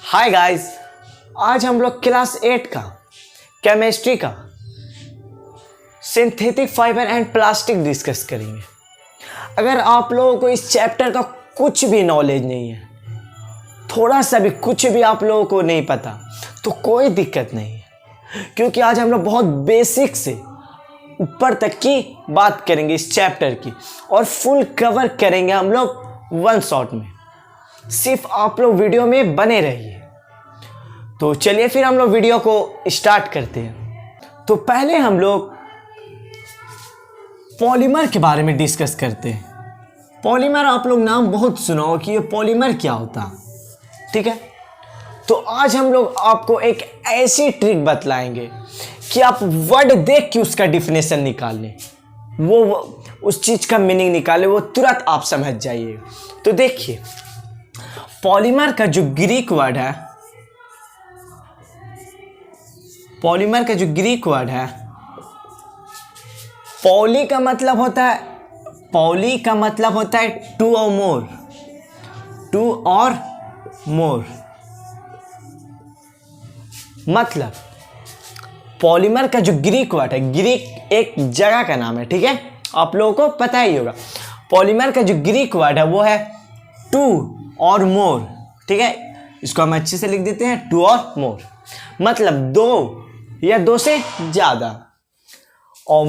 Hi guys, आज हम लोग क्लास 8 का केमिस्ट्री का synthetic fibre and plastic discuss करेंगे। अगर आप लोगों को इस चैप्टर का कुछ भी नॉलेज नहीं है, थोड़ा सा भी कुछ भी आप लोगों को नहीं पता, तो कोई दिक्कत नहीं है, क्योंकि आज हम लोग बहुत बेसिक से ऊपर तक की बात करेंगे इस चैप्टर की और फुल कवर करेंगे हम लोग वन शॉट में। सिर्फ आप लोग वीडियो में बने रहिए। तो चलिए फिर हम लोग वीडियो को स्टार्ट करते हैं। तो पहले हम लोग पॉलीमर के बारे में डिस्कस करते हैं। पॉलीमर आप लोग नाम बहुत सुना हो कि ये पॉलीमर क्या होता है, ठीक है। तो आज हम लोग आपको एक ऐसी ट्रिक बतलाएंगे कि आप वर्ड देख के उसका डिफिनेशन निकाल लें, वो उस चीज़ का मीनिंग निकाले, वो तुरंत आप समझ जाइएगा। तो देखिए, पॉलीमर का जो ग्रीक वर्ड है, पॉलीमर का जो ग्रीक वर्ड है, पॉली का मतलब होता है, पॉली का मतलब होता है टू और मोर, टू और मोर। मतलब पॉलीमर का जो ग्रीक वर्ड है, ग्रीक एक जगह का नाम है, ठीक है, आप लोगों को पता ही होगा। पॉलीमर का जो ग्रीक वर्ड है वो है टू और मोर, ठीक है। इसको हम अच्छे से लिख देते हैं, टू और मोर मतलब दो या दो से ज्यादा। और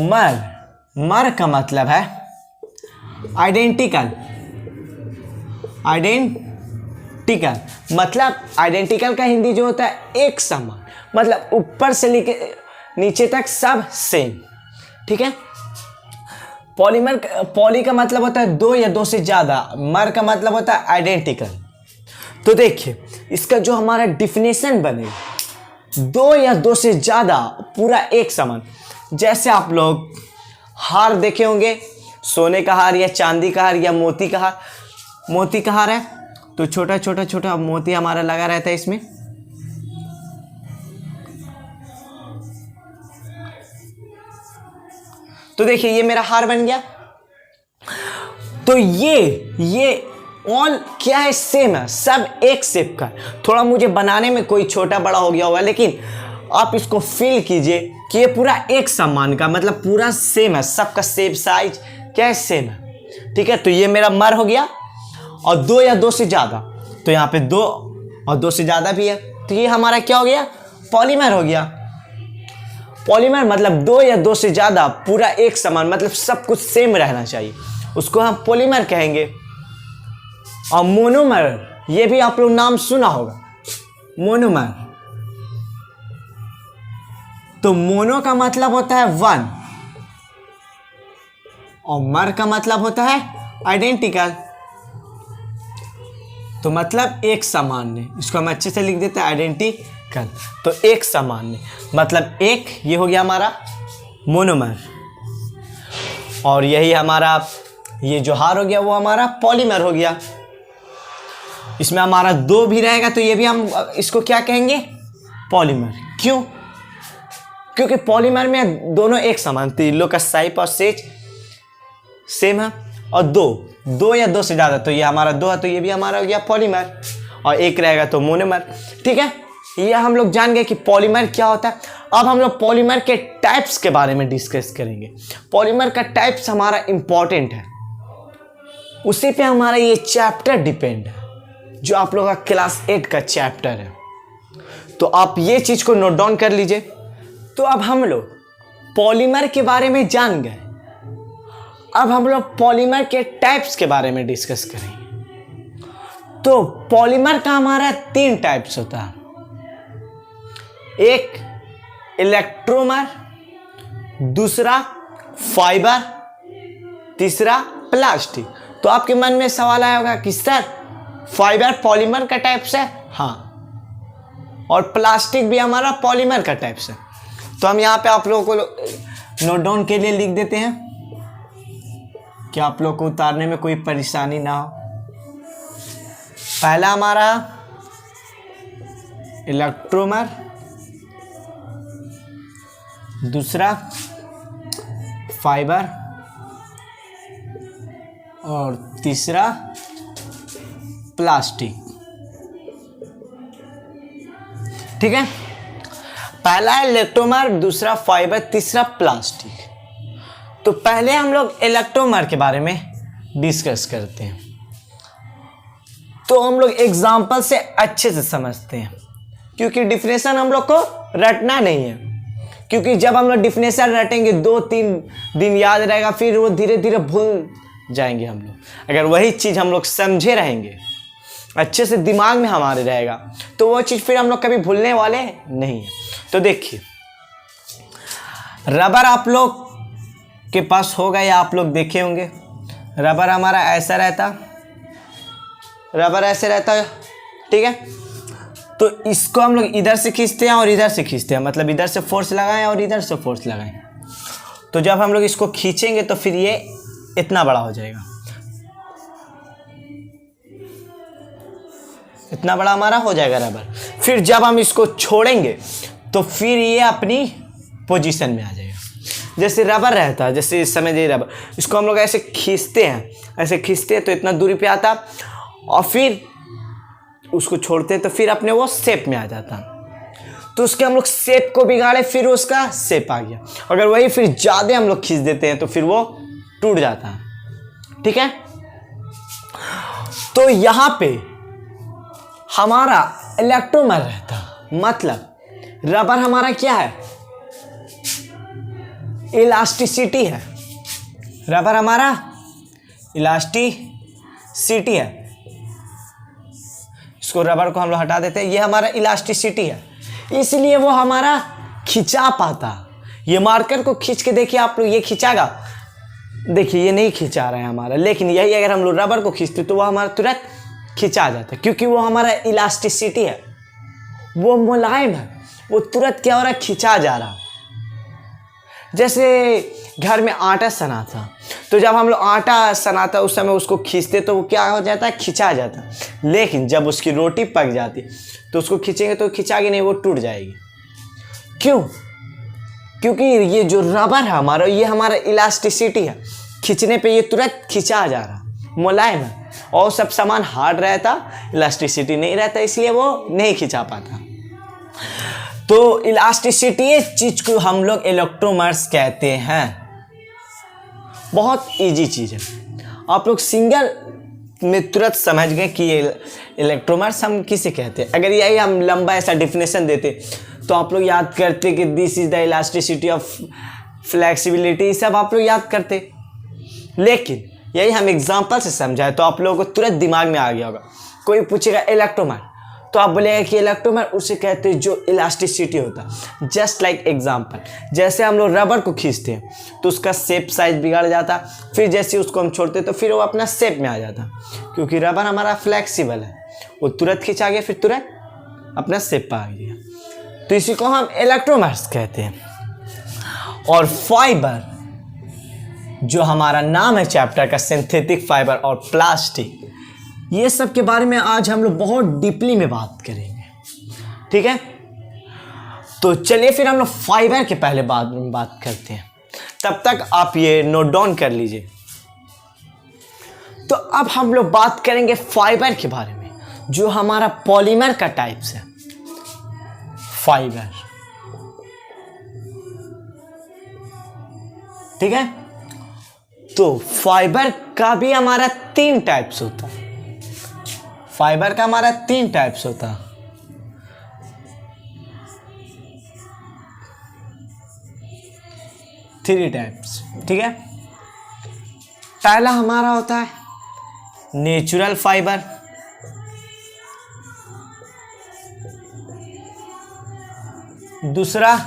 मर का मतलब है आइडेंटिकल, आइडेंटिकल मतलब आइडेंटिकल का हिंदी जो होता है एक समान, मतलब ऊपर से लेके नीचे तक सब सेम, ठीक है। पॉली का मतलब होता है दो या दो से ज्यादा, मर का मतलब होता है आइडेंटिकल। तो देखिए, इसका जो हमारा डिफिनेशन बनेगा, दो या दो से ज्यादा पूरा एक समान। जैसे आप लोग हार देखे होंगे, सोने का हार या चांदी का हार या मोती का हार। मोती का हार है तो छोटा छोटा छोटा मोती हमारा लगा रहता है इसमें, तो देखिए ये मेरा हार बन गया। तो ये ऑल क्या है, सेम है, सब एक शेप का। थोड़ा मुझे बनाने में कोई छोटा बड़ा हो गया होगा, लेकिन आप इसको फील कीजिए कि ये पूरा एक समान का, मतलब पूरा सेम है, सबका शेप साइज क्या है, सेम है, ठीक है। तो ये मेरा मर हो गया। और दो या दो से ज्यादा, तो यहाँ पे दो और दो से ज्यादा भी है, तो ये हमारा क्या हो गया, पॉलीमर हो गया। पॉलीमर मतलब दो या दो से ज्यादा पूरा एक समान, मतलब सब कुछ सेम रहना चाहिए, उसको हम पॉलीमर कहेंगे। और मोनोमर, ये भी आप लोग नाम सुना होगा, मोनोमर। तो मोनो का मतलब होता है वन और मर का मतलब होता है आइडेंटिकल, तो मतलब एक सामान्य। इसको हम अच्छे से लिख देते हैं आइडेंटिकल, तो एक सामान्य मतलब एक, ये हो गया हमारा मोनोमर। और यही हमारा ये जो हार हो गया वो हमारा पॉलीमर हो गया। इसमें हमारा दो भी रहेगा तो ये भी हम इसको क्या कहेंगे, पॉलीमर। क्यों? क्योंकि पॉलीमर में दोनों एक समान, तीनों का साइज और सेज सेम है। और दो या दो से ज्यादा, तो ये हमारा दो है तो ये भी हमारा हो गया पॉलीमर, और एक रहेगा तो मोनोमर, ठीक है। ये हम लोग जान गए कि पॉलीमर क्या होता है। अब हम लोग पॉलीमर के टाइप्स के बारे में डिस्कस करेंगे। पॉलीमर का टाइप्स हमारा इंपॉर्टेंट है, उसी पे हमारा ये चैप्टर डिपेंड है, जो आप लोगों का क्लास 8 का चैप्टर है। तो आप ये चीज को नोट डाउन कर लीजिए। तो अब हम लोग पॉलीमर के बारे में जान गए, अब हम लोग पॉलीमर के टाइप्स के बारे में डिस्कस करेंगे। तो पॉलीमर का हमारा 3 टाइप्स होता है, एक इलेक्ट्रोमर, दूसरा फाइबर, तीसरा प्लास्टिक। तो आपके मन में सवाल आया होगा कि सर फाइबर पॉलीमर का टाइप्स है? हाँ, और प्लास्टिक भी हमारा पॉलीमर का टाइप्स है। तो हम यहाँ पे आप लोगों को नोट डाउन के लिए लिख देते हैं कि आप लोग को उतारने में कोई परेशानी ना हो। पहला हमारा इलेक्ट्रोमर, दूसरा फाइबर और तीसरा प्लास्टिक। ठीक है, पहला है इलेक्ट्रोमर, दूसरा फाइबर, तीसरा प्लास्टिक। तो पहले हम लोग इलेक्ट्रोमर के बारे में डिस्कस करते हैं। तो हम लोग एग्जाम्पल से अच्छे से समझते हैं, क्योंकि डिफिनेशन हम लोग को रटना नहीं है, क्योंकि जब हम लोग डिफिनेशन रटेंगे 2-3 दिन याद रहेगा, फिर वो धीरे धीरे भूल जाएंगे हम लोग। अगर वही चीज़ हम लोग समझे रहेंगे, अच्छे से दिमाग में हमारे रहेगा, तो वो चीज़ फिर हम लोग कभी भूलने वाले नहीं है। तो देखिए, रबर आप लोग के पास होगा या आप लोग देखे होंगे। रबर हमारा ऐसा रहता, रबर ऐसे रहता है, ठीक है। तो इसको हम लोग इधर से खींचते हैं और इधर से खींचते हैं, मतलब इधर से फोर्स लगाएं और इधर से फोर्स लगाएं। तो जब हम लोग इसको खींचेंगे तो फिर ये इतना बड़ा हो जाएगा, इतना बड़ा हमारा हो जाएगा रबर। फिर जब हम इसको छोड़ेंगे तो फिर ये अपनी पोजीशन में आ जाएगा। जैसे रबर रहता है, जैसे इस समय ये रबर, इसको हम लोग ऐसे खींचते हैं, ऐसे खींचते हैं तो इतना दूरी पे आता, और फिर उसको छोड़ते हैं तो फिर अपने वो शेप में आ जाता। तो उसके हम लोग शेप को बिगाड़े, फिर उसका शेप आ गया। अगर वही फिर ज़्यादा हम लोग खींच देते हैं तो फिर वो टूट जाता है, ठीक है। तो यहाँ पे हमारा इलेक्ट्रोमर रहता, मतलब रबर हमारा क्या है, इलास्टिसिटी है। रबर हमारा इलास्टिसिटी है, इसको रबर को हम लोग हटा देते हैं, ये हमारा इलास्टिसिटी है, इसलिए वो हमारा खिंचा पाता। ये मार्कर को खींच के देखिए आप लोग, ये खिंचागा, देखिए ये नहीं खिंचा रहा है हमारा, लेकिन यही अगर हम लोग रबर को खींचते तो वो हमारा तुरंत खिंचा जाता है, क्योंकि वो हमारा इलास्टिसिटी है, वो मुलायम है, वो तुरंत क्या हो रहा है, खिंचा जा रहा। जैसे घर में आटा सना था, तो जब हम लोग आटा सनाता उस समय उसको खींचते तो वो क्या हो जाता है, खिंचा जाता। लेकिन जब उसकी रोटी पक जाती तो उसको खींचेंगे तो खिंचागी नहीं, वो टूट जाएगी। क्यों? क्योंकि ये जो रबर है हमारा, ये हमारा इलास्टिसिटी है, खींचने पे ये तुरंत खिंचा जा रहा, मुलायम है। और सब सामान हार्ड रहता, इलास्टिसिटी नहीं रहता, इसलिए वो नहीं खिंचा पाता। तो इलास्टिसिटी इस चीज को हम लोग इलेक्ट्रोमर्स कहते हैं। बहुत इजी चीज है, आप लोग सिंगल में तुरंत समझ गए कि ये इलेक्ट्रोमर्स हम किसे कहते हैं। अगर यही हम लंबा ऐसा डिफिनेशन देते तो आप लोग याद करते कि this is the elasticity of flexibility, सब आप लोग याद करते। लेकिन यही हम एग्जाम्पल से समझाए तो आप लोगों को तुरंत दिमाग में आ गया होगा। कोई पूछेगा इलेक्ट्रोमर, तो आप बोलेगा कि इलेक्ट्रोमर उसे कहते हैं जो इलास्टिसिटी होता। जस्ट लाइक एग्जाम्पल, जैसे हम लोग रबर को खींचते हैं तो उसका शेप साइज बिगड़ जाता, फिर जैसे उसको हम छोड़ते तो फिर वो अपना शेप में आ जाता, क्योंकि रबर हमारा फ्लेक्सिबल है, वो तुरंत खींचा गया, फिर तुरंत अपना शेप आ गया। तो इसी को हम इलेक्ट्रोमर्स कहते हैं। और फाइबर, जो हमारा नाम है चैप्टर का, सिंथेटिक फाइबर और प्लास्टिक, ये सब के बारे में आज हम लोग बहुत डीपली में बात करेंगे, ठीक है। तो चलिए फिर हम लोग फाइबर के पहले बात करते हैं, तब तक आप ये नोट डाउन कर लीजिए। तो अब हम लोग बात करेंगे फाइबर के बारे में, जो हमारा पॉलीमर का टाइप्स है। फाइबर, ठीक है। तो फाइबर का भी हमारा 3 टाइप्स होता है। फाइबर का हमारा 3 टाइप्स होता है। थ्री टाइप्स, ठीक है। पहला हमारा होता है नेचुरल फाइबर, दूसरा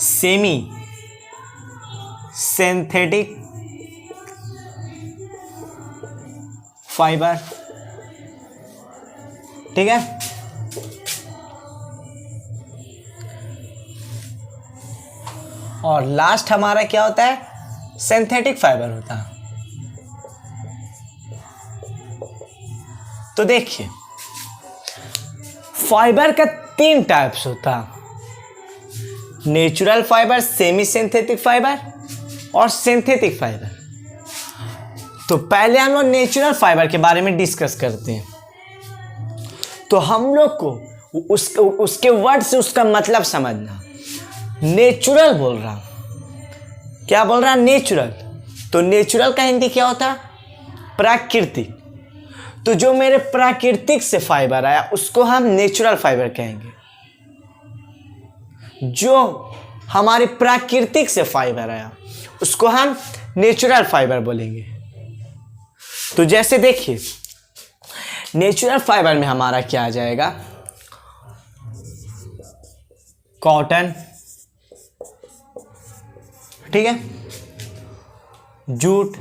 सेमी सिंथेटिक फाइबर, ठीक है। और लास्ट हमारा क्या होता है, सिंथेटिक फाइबर होता है। तो देखिए, फाइबर का 3 टाइप्स होता है, natural fibre, semi synthetic fibre और सिंथेटिक फाइबर। तो पहले हम लोग नेचुरल फाइबर के बारे में डिस्कस करते हैं। तो हम लोग को उसके वर्ड से उसका मतलब समझना। नेचुरल बोल रहा, क्या बोल रहा? नेचुरल। तो नेचुरल का हिंदी क्या होता है? प्राकृतिक। तो जो मेरे प्राकृतिक से फाइबर आया उसको हम नेचुरल फाइबर कहेंगे। जो हमारे प्राकृतिक से फाइबर आया उसको हम नेचुरल फाइबर बोलेंगे। तो जैसे देखिए, नेचुरल फाइबर में हमारा क्या आ जाएगा? कॉटन, ठीक है, जूट,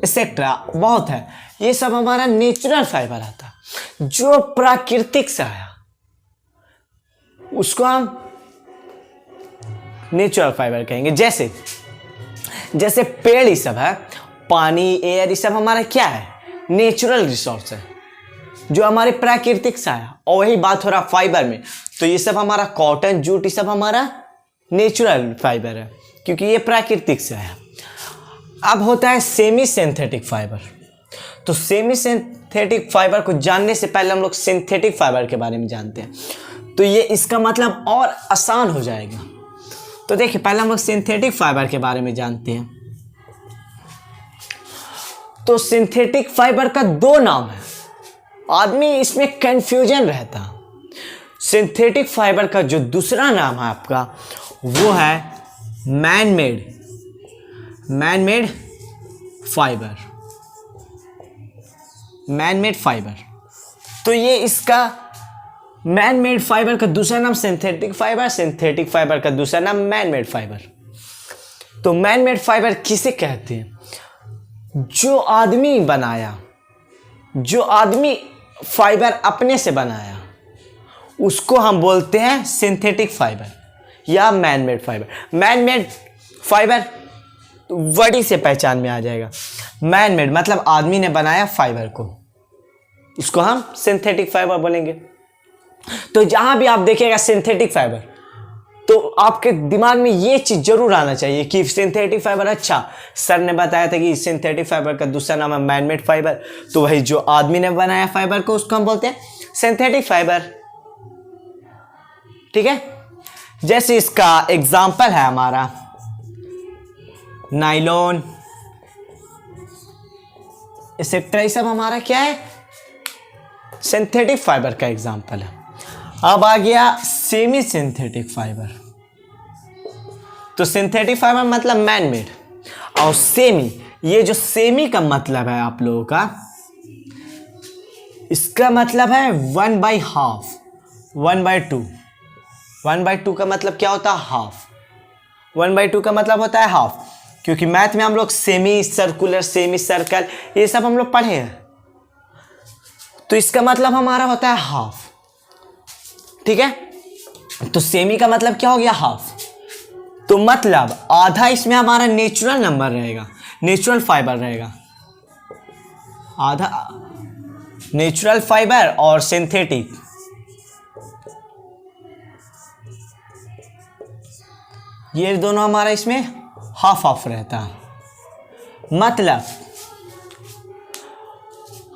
एक्सेट्रा, बहुत है। ये सब हमारा नेचुरल फाइबर आता। जो प्राकृतिक से आया उसको हम नेचुरल फाइबर कहेंगे। जैसे पेड़ ये सब है, पानी, एयर, ये सब हमारा क्या है? नेचुरल रिसोर्स है जो हमारे प्राकृतिक से आया। और वही बात हो रहा फाइबर में, तो ये सब हमारा कॉटन, जूट, ये सब हमारा नेचुरल फाइबर है क्योंकि ये प्राकृतिक से आया। अब होता है सेमी सिंथेटिक फाइबर। तो सेमी सिंथेटिक फाइबर को जानने से पहले हम लोग सिंथेटिक फाइबर के बारे में जानते हैं, तो ये इसका मतलब और आसान हो जाएगा। तो देखिए, पहले हम लोग सिंथेटिक फाइबर के बारे में जानते हैं। तो सिंथेटिक फाइबर का दो नाम है, आदमी इसमें कंफ्यूजन रहता। सिंथेटिक फाइबर का जो दूसरा नाम है आपका, वो है man made fibre. Man made fibre. तो ये इसका मैन मेड फाइबर का दूसरा नाम सिंथेटिक फाइबर, सिंथेटिक फाइबर का दूसरा नाम मैन मेड फाइबर। तो मैन मेड फाइबर किसे कहते हैं? जो आदमी बनाया, जो आदमी फाइबर अपने से बनाया, उसको हम बोलते हैं सिंथेटिक फाइबर या man made fibre. Man made fibre word से पहचान में आ जाएगा। मैन मेड मतलब आदमी ने बनाया फाइबर को, इसको हम सिंथेटिक फाइबर बोलेंगे। तो जहां भी आप देखिएगा सिंथेटिक फाइबर, तो आपके दिमाग में ये चीज जरूर आना चाहिए कि सिंथेटिक फाइबर, अच्छा सर ने बताया था कि सिंथेटिक फाइबर का दूसरा नाम है मैन मेड फाइबर, तो वही जो आदमी ने बनाया फाइबर को उसको हम बोलते हैं सिंथेटिक फाइबर, ठीक है। जैसे इसका एग्जाम्पल है हमारा नाइलॉन, एक्सेट्रा, ये सब हमारा क्या है? सिंथेटिक फाइबर का एग्जाम्पल है। अब आ गया सेमी सिंथेटिक फाइबर। तो सिंथेटिक फाइबर मतलब मैन मेड, और सेमी, ये जो सेमी का मतलब है आप लोगों का, इसका मतलब है 1/2, 1/2। 1/2 का मतलब क्या होता है? हाफ। 1/2 का मतलब होता है हाफ, क्योंकि मैथ में हम लोग सेमी सर्कुलर, सेमी सर्कल, ये सब हम लोग पढ़े हैं। तो इसका मतलब हमारा होता है हाफ, ठीक है। तो सेमी का मतलब क्या हो गया? हाफ। तो मतलब आधा इसमें हमारा नेचुरल नंबर रहेगा, नेचुरल फाइबर रहेगा, आधा नेचुरल फाइबर और सिंथेटिक, ये दोनों हमारा इसमें हाफ हाफ रहता है। मतलब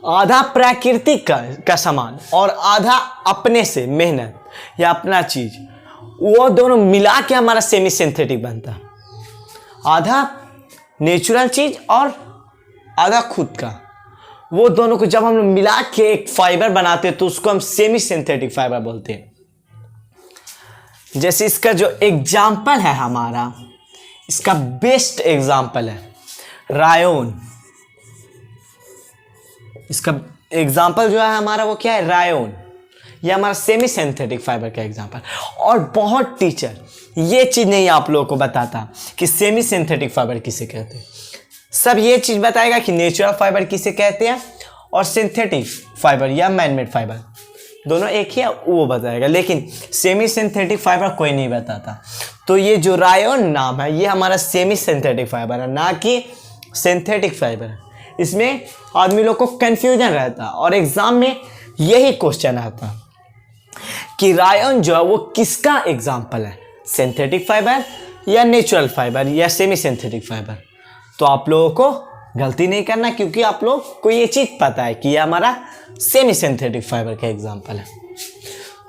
आधा प्राकृतिक का सामान और आधा अपने से मेहनत या अपना चीज, वो दोनों मिला के हमारा सेमी सिंथेटिक बनता है। आधा नेचुरल चीज और आधा खुद का, वो दोनों को जब हम लोग मिला के एक फाइबर बनाते हैं तो उसको हम सेमी सिंथेटिक फाइबर बोलते हैं। जैसे इसका जो एग्जाम्पल है हमारा, इसका बेस्ट एग्जाम्पल है रायोन। इसका एग्जाम्पल जो है हमारा वो क्या है? रायोन। ये हमारा सेमी सिंथेटिक फाइबर का एग्जाम्पल। और बहुत टीचर ये चीज नहीं आप लोगों को बताता कि सेमी सिंथेटिक फाइबर किसे कहते हैं। सब ये चीज बताएगा कि नेचुरल फाइबर किसे कहते हैं और सिंथेटिक फाइबर या मैनमेड फाइबर दोनों एक ही है वो बताएगा, लेकिन सेमी सिंथेटिक फाइबर कोई नहीं बताता। तो ये जो रायोन नाम है ये हमारा सेमी सिंथेटिक फाइबर है, ना कि सिंथेटिक फाइबर है। इसमें आदमी लोग को कंफ्यूजन रहता है और एग्जाम में यही क्वेश्चन आता है कि रायोन जो है वो किसका एग्जाम्पल है, सिंथेटिक फाइबर या नेचुरल फाइबर या सेमी सिंथेटिक फाइबर। तो आप लोगों को गलती नहीं करना, क्योंकि आप लोग को ये चीज़ पता है कि ये हमारा सेमी सिंथेटिक फाइबर का एग्जाम्पल है।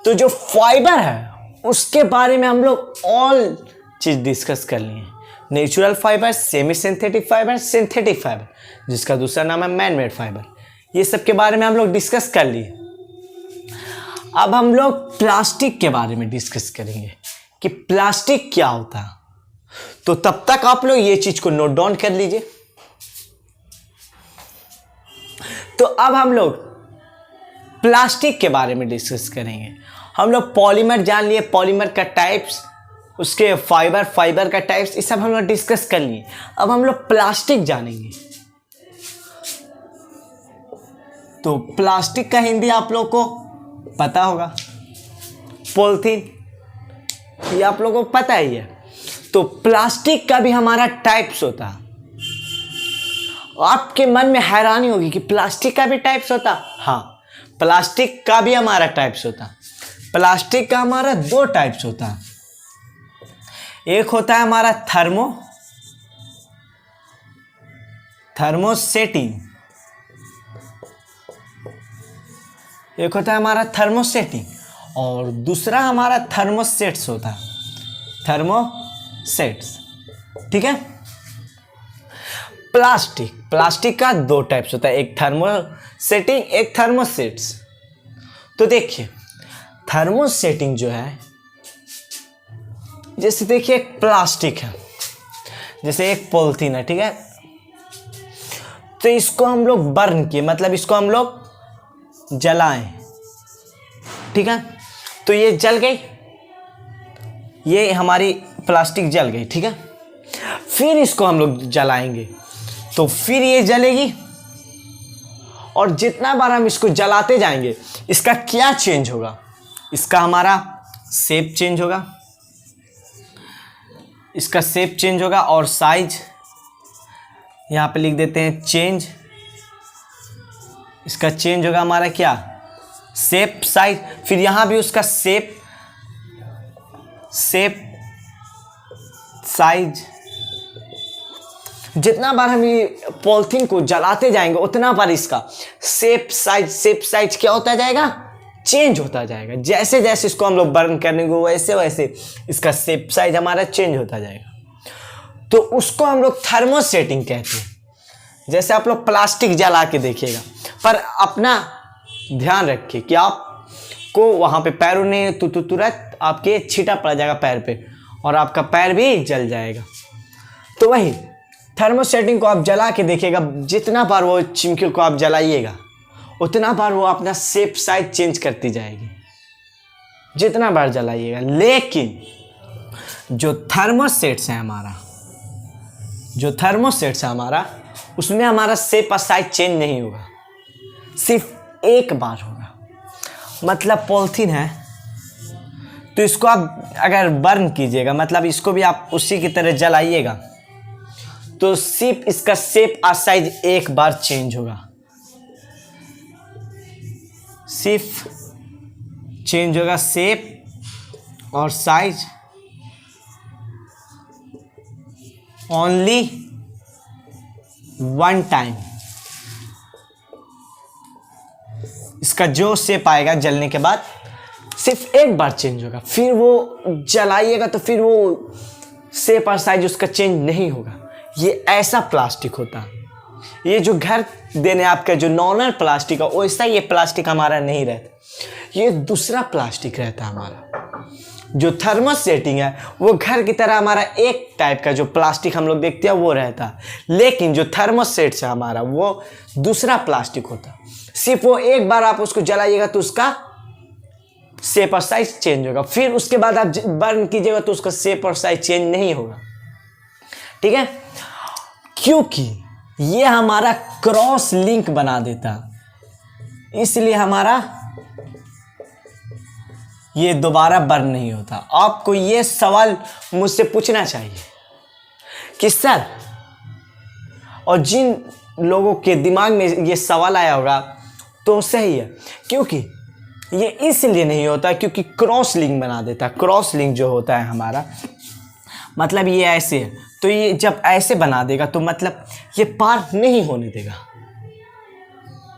तो जो फाइबर है उसके बारे में हम लोग ऑल चीज़ डिस्कस कर लिए। Natural fibre, semi synthetic fibre, synthetic fibre जिसका दूसरा नाम है मैन मेड फाइबर, ये सब के बारे में हम लोग डिस्कस कर लिए। अब हम लोग प्लास्टिक के बारे में डिस्कस करेंगे कि प्लास्टिक क्या होता है। तो तब तक आप लोग ये चीज को नोट डाउन कर लीजिए। तो अब हम लोग प्लास्टिक के बारे में डिस्कस करेंगे। हम लोग पॉलीमर जान लिए, पॉलीमर का टाइप्स, उसके फाइबर का टाइप्स, ये सब हम लोग डिस्कस कर लिए। अब हम लोग प्लास्टिक जानेंगे। तो प्लास्टिक का हिंदी आप लोग को पता होगा, पॉलीथीन, ये आप लोगों को पता ही है। तो प्लास्टिक का भी हमारा टाइप्स होता है। आपके मन में हैरानी होगी कि प्लास्टिक का भी टाइप्स होता। हाँ, प्लास्टिक का भी हमारा टाइप्स होता। प्लास्टिक का हमारा दो टाइप्स होता है। एक होता है हमारा थर्मोसेटिंग, एक होता है हमारा थर्मोसेटिंग, और दूसरा हमारा थर्मोसेट्स होता है, थर्मोसेट्स। ठीक है। प्लास्टिक का दो टाइप्स होता है, एक थर्मोसेटिंग, एक थर्मोसेट्स। तो देखिए थर्मोसेटिंग जो है, जैसे देखिए एक प्लास्टिक है, जैसे एक पॉलीथीन है, ठीक है। तो इसको हम लोग बर्न किए, मतलब इसको हम लोग जलाएं, ठीक है। तो ये जल गई, ये हमारी प्लास्टिक जल गई, ठीक है। फिर इसको हम लोग जलाएंगे तो फिर ये जलेगी, और जितना बार हम इसको जलाते जाएंगे इसका क्या चेंज होगा, इसका हमारा शेप चेंज होगा, इसका शेप चेंज होगा, और साइज यहाँ पे लिख देते हैं चेंज। इसका चेंज होगा हमारा क्या, शेप, साइज। फिर यहाँ भी उसका शेप, साइज। जितना बार हम ये पॉलीथीन को जलाते जाएंगे उतना बार इसका शेप साइज क्या होता जाएगा, चेंज होता जाएगा। जैसे जैसे इसको हम लोग बर्न करने को वैसे वैसे इसका शेप साइज हमारा चेंज होता जाएगा। तो उसको हम लोग थर्मोसेटिंग कहते हैं। जैसे आप लोग प्लास्टिक जला के देखिएगा, पर अपना ध्यान रखिए कि आपको वहाँ पे पैरों ने तुरंत आपके छींटा पड़ जाएगा पैर पे, और आपका पैर भी जल जाएगा। तो वही थर्मोसेटिंग को आप जला के देखिएगा, जितना बार वो चिमकी को आप जलाइएगा उतना बार वो अपना शेप साइज चेंज करती जाएगी, जितना बार जलाइएगा। लेकिन जो थर्मोसेट्स है हमारा, उसमें हमारा शेप और साइज चेंज नहीं होगा, सिर्फ एक बार होगा। मतलब पॉलीथीन है तो इसको आप अगर बर्न कीजिएगा, मतलब इसको भी आप उसी की तरह जलाइएगा, तो सिर्फ इसका शेप और साइज एक बार चेंज होगा, सिर्फ चेंज होगा शेप और साइज ओनली वन टाइम। इसका जो शेप आएगा जलने के बाद सिर्फ एक बार चेंज होगा, फिर वो जलाइएगा तो फिर वो शेप और साइज उसका चेंज नहीं होगा। ये ऐसा प्लास्टिक होता है। ये जो घर देने आपका जो नॉर्मल प्लास्टिक है वैसा ये प्लास्टिक हमारा नहीं रहता, ये दूसरा प्लास्टिक रहता है हमारा। जो थर्मोसेटिंग है वो घर की तरह हमारा एक टाइप का जो प्लास्टिक हम लोग देखते हैं वो रहता है, लेकिन जो थर्मोसेट्स है हमारा वो दूसरा प्लास्टिक होता है। सिर्फ वो एक बार आप उसको जलाइएगा तो उसका शेप और साइज चेंज होगा, फिर उसके बाद आप बर्न कीजिएगा तो उसका शेप और साइज चेंज नहीं होगा, ठीक है। क्योंकि ये हमारा क्रॉस लिंक बना देता, इसलिए हमारा ये दोबारा बर्न नहीं होता। आपको ये सवाल मुझसे पूछना चाहिए कि सर, और जिन लोगों के दिमाग में ये सवाल आया होगा तो सही है, क्योंकि ये इसलिए नहीं होता क्योंकि क्रॉस लिंक बना देता। क्रॉस लिंक जो होता है हमारा, मतलब ये ऐसे है, तो ये जब ऐसे बना देगा तो मतलब ये पार नहीं होने देगा।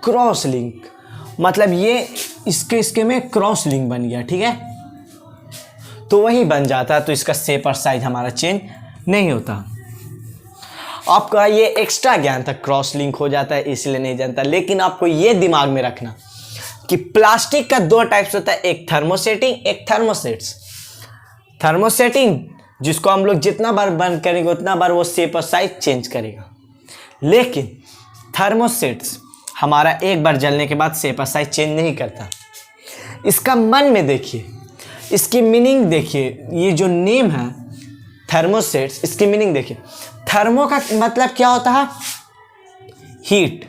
क्रॉस लिंक मतलब ये इसके में क्रॉस लिंक बन गया, ठीक है, तो वही बन जाता है, तो इसका शेप और साइज हमारा चेंज नहीं होता। आपका ये एक्स्ट्रा ज्ञान था, क्रॉस लिंक हो जाता है इसलिए नहीं जानता, लेकिन आपको ये दिमाग में रखना कि प्लास्टिक का दो टाइप्स होता है, एक थर्मोसेटिंग, एक थर्मोसेट्स। थर्मोसेटिंग जिसको हम लोग जितना बार बंद करेंगे उतना बार वो शेप और साइज चेंज करेगा, लेकिन थर्मोसेट्स हमारा एक बार जलने के बाद शेप और साइज चेंज नहीं करता। इसका मन में देखिए, इसकी मीनिंग देखिए, ये जो नेम है थर्मोसेट्स, इसकी मीनिंग देखिए। थर्मो का मतलब क्या होता है? हीट।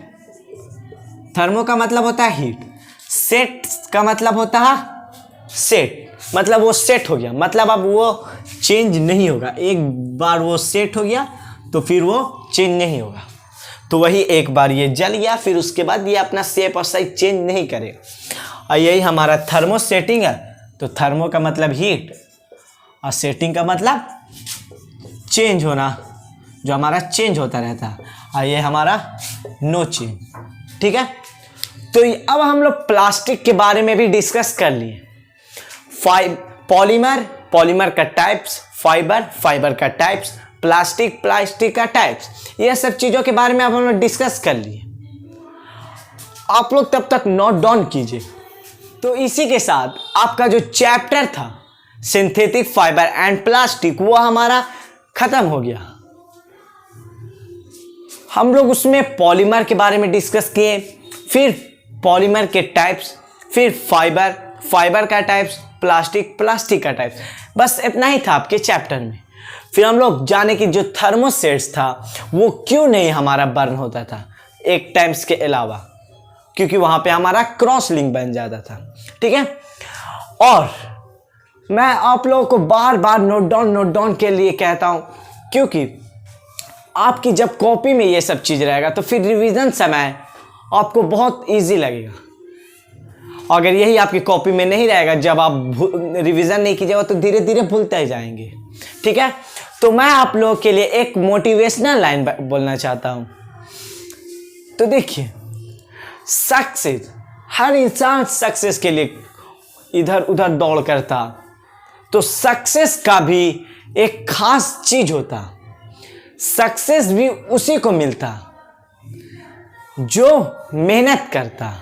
थर्मो का मतलब होता है हीट। सेट का मतलब होता है सेट, मतलब वो सेट हो गया, मतलब अब वो चेंज नहीं होगा। एक बार वो सेट हो गया तो फिर वो चेंज नहीं होगा। तो वही एक बार ये जल गया, फिर उसके बाद ये अपना शेप और साइज चेंज नहीं करेगा। और यही हमारा थर्मोसेटिंग है। तो थर्मो का मतलब हीट और सेटिंग का मतलब चेंज होना, जो हमारा चेंज होता रहता है। और ये हमारा नो चेंज, ठीक है। तो अब हम लोग प्लास्टिक के बारे में भी डिस्कस कर लिए। पॉलीमर, पॉलीमर का टाइप्स, फाइबर, फाइबर का टाइप्स, प्लास्टिक, प्लास्टिक का टाइप्स, ये सब चीज़ों के बारे में अब हम लोग डिस्कस कर लिए। आप लोग तब तक नोट डाउन कीजिए। तो इसी के साथ आपका जो चैप्टर था सिंथेटिक फाइबर एंड प्लास्टिक वो हमारा खत्म हो गया। हम लोग उसमें पॉलीमर के बारे में डिस्कस किए, फिर पॉलीमर के टाइप्स, फिर फाइबर, फाइबर का टाइप्स, प्लास्टिक, प्लास्टिक का टाइप्स। बस इतना ही था आपके चैप्टर में। फिर हम लोग जाने कि जो थर्मोसेट्स था वो क्यों नहीं हमारा बर्न होता था एक टाइम्स के अलावा, क्योंकि वहां पे हमारा क्रॉस लिंक बन जाता था, ठीक है। और मैं आप लोगों को बार बार नोट डाउन के लिए कहता हूं, क्योंकि आपकी जब कॉपी में ये सब चीज़ रहेगा तो फिर रिवीजन समय आपको बहुत इजी लगेगा। अगर यही आपकी कॉपी में नहीं रहेगा, जब आप रिवीजन नहीं कीजिएगा तो धीरे धीरे भूलते जाएंगे, ठीक है। तो मैं आप लोगों के लिए एक मोटिवेशनल लाइन बोलना चाहता हूं। तो देखिए, सक्सेस, हर इंसान सक्सेस के लिए इधर उधर दौड़ करता, तो सक्सेस का भी एक खास चीज होता। सक्सेस भी उसी को मिलता जो मेहनत करता।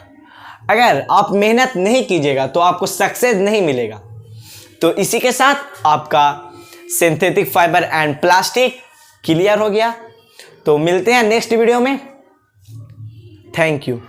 अगर आप मेहनत नहीं कीजिएगा तो आपको सक्सेस नहीं मिलेगा। तो इसी के साथ आपका synthetic fibre and plastic clear हो गया। तो मिलते हैं नेक्स्ट वीडियो में। Thank you.